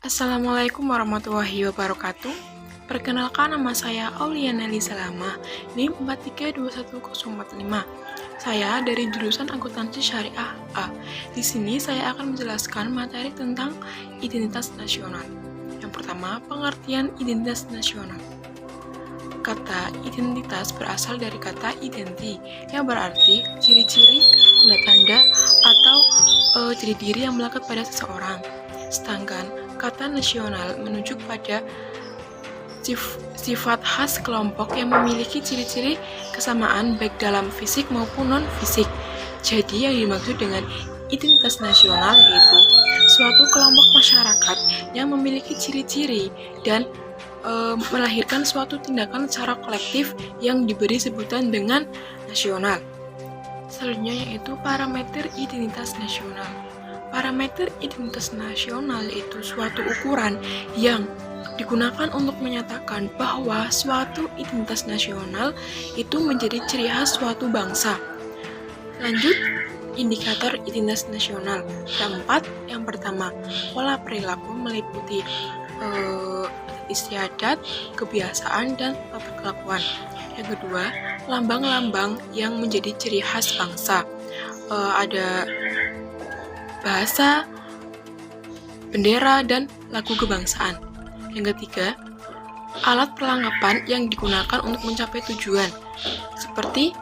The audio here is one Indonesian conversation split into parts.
Assalamualaikum warahmatullahi wabarakatuh. Perkenalkan, nama saya Aulia Nelly Salama, NIM 432145. Saya dari jurusan Akuntansi Syariah A. Di sini saya akan menjelaskan materi tentang identitas nasional. Yang pertama, pengertian identitas nasional. Kata identitas berasal dari kata identi, yang berarti ciri-ciri, tanda-tanda, atau ciri diri yang melekat pada seseorang. Sedangkan kata nasional menunjuk pada sifat khas kelompok yang memiliki ciri-ciri kesamaan baik dalam fisik maupun non-fisik. Jadi yang dimaksud dengan identitas nasional yaitu suatu kelompok masyarakat yang memiliki ciri-ciri dan melahirkan suatu tindakan secara kolektif yang diberi sebutan dengan nasional. Selanjutnya yaitu parameter identitas nasional. Parameter identitas nasional itu suatu ukuran yang digunakan untuk menyatakan bahwa suatu identitas nasional itu menjadi ciri khas suatu bangsa. Lanjut, indikator identitas nasional. Yang pertama, pola perilaku meliputi istiadat, kebiasaan, dan tata kelakuan. Yang kedua, lambang-lambang yang menjadi ciri khas bangsa. Ada bahasa, bendera, dan lagu kebangsaan. Yang ketiga, alat perlengkapan yang digunakan untuk mencapai tujuan, seperti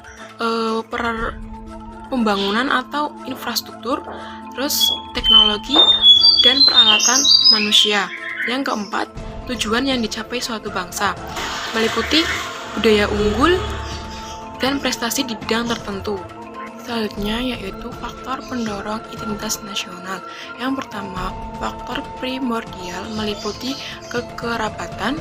pembangunan atau infrastruktur, terus teknologi, dan peralatan manusia. Yang keempat, tujuan yang dicapai suatu bangsa, meliputi budaya unggul dan prestasi di bidang tertentu. Selanjutnya yaitu faktor pendorong identitas nasional. Yang pertama, faktor primordial meliputi kekerabatan,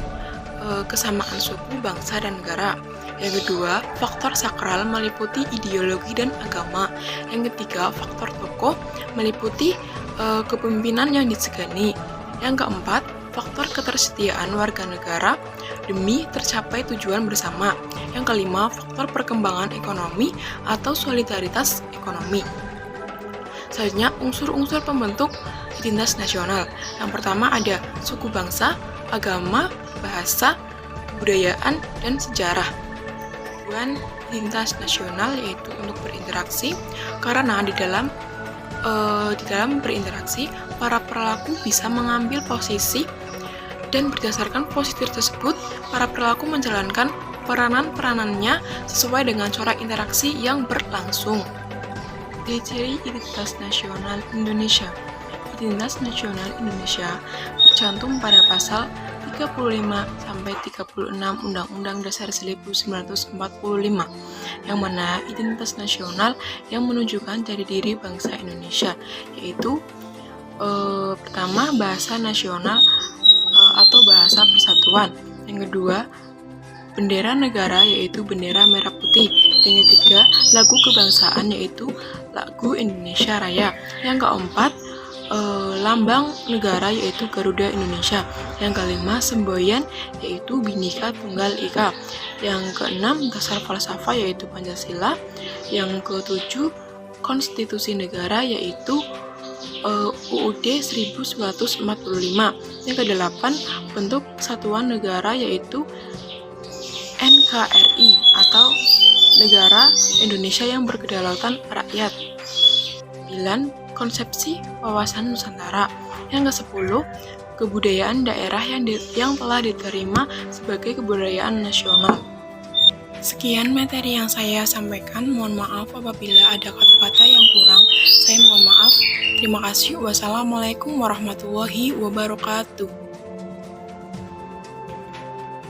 kesamaan suku, bangsa, dan negara. Yang kedua, faktor sakral meliputi ideologi dan agama. Yang ketiga, faktor tokoh meliputi kepemimpinan yang disegani. Yang keempat, faktor ketersediaan warga negara demi tercapai tujuan bersama. Yang kelima, faktor perkembangan ekonomi atau solidaritas ekonomi. Selanjutnya, unsur-unsur pembentuk identitas nasional. Yang pertama ada suku bangsa, agama, bahasa, kebudayaan, dan sejarah. Tujuan identitas nasional yaitu untuk berinteraksi, karena di dalam berinteraksi, para pelaku bisa mengambil posisi dan berdasarkan posisi tersebut, para pelaku menjalankan peranan-peranannya sesuai dengan corak interaksi yang berlangsung. Ciri identitas nasional Indonesia. Identitas nasional Indonesia tercantum pada pasal 35-36 Undang-Undang Dasar 1945, yang mana identitas nasional yang menunjukkan jati diri bangsa Indonesia, yaitu pertama, bahasa nasional atau bahasa persatuan. Yang kedua, bendera negara yaitu bendera merah putih. Yang ketiga, lagu kebangsaan yaitu lagu Indonesia Raya. Yang keempat, lambang negara yaitu Garuda Indonesia. Yang kelima, semboyan yaitu Bhinneka Tunggal Ika. Yang keenam, dasar falsafah yaitu Pancasila. Yang ketujuh, konstitusi negara yaitu UUD 1945. Yang kedelapan, bentuk kesatuan negara yaitu NKRI atau Negara Indonesia yang Berkedaulatan Rakyat. 9. Konsepsi wawasan Nusantara. Yang ke-10, kebudayaan daerah yang telah diterima sebagai kebudayaan nasional. Sekian materi yang saya sampaikan. Mohon maaf apabila ada kata-kata yang kurang. Saya mohon maaf. Terima kasih. Wassalamualaikum warahmatullahi wabarakatuh.